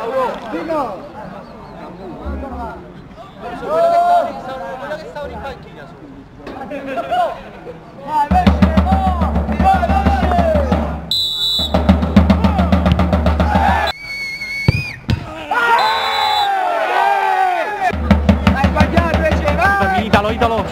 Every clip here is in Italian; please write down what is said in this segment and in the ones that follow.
Quello che stava in panchina Italo, Italo!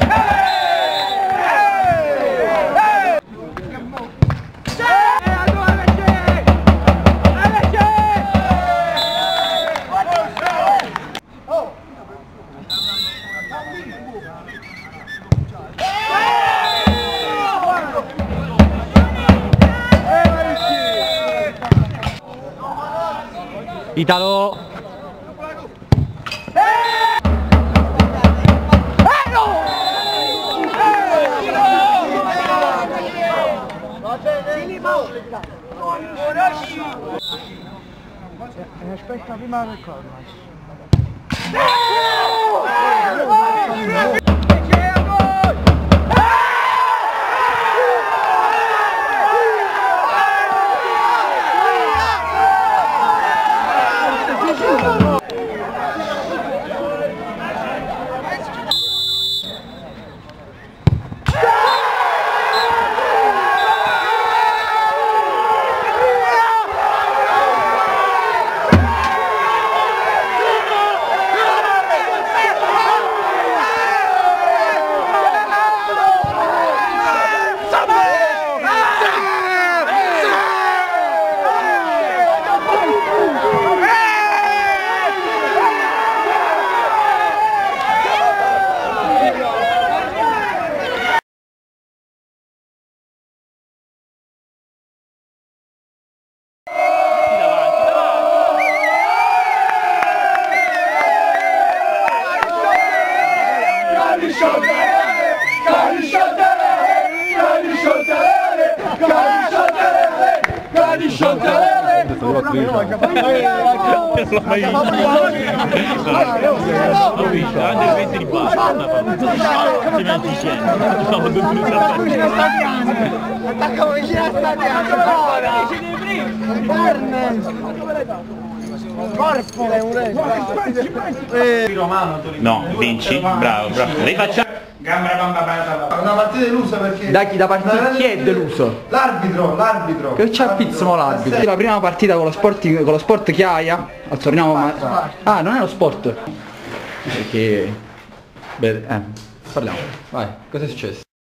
Italo! Aspetta prima del corno. Attaccamo vicino a No, vinci, bravo, bravo. Rifacciamo. Gamba bamba. Una partita delusa perché... Da chi? Da partita? Chi è deluso? L'arbitro. Che c'ha pizzimo l'arbitro? La prima partita con lo sport Chiaia. Torniamo ma... Ah, non è lo sport. Perché... Beh, parliamo. Vai, cosa è successo?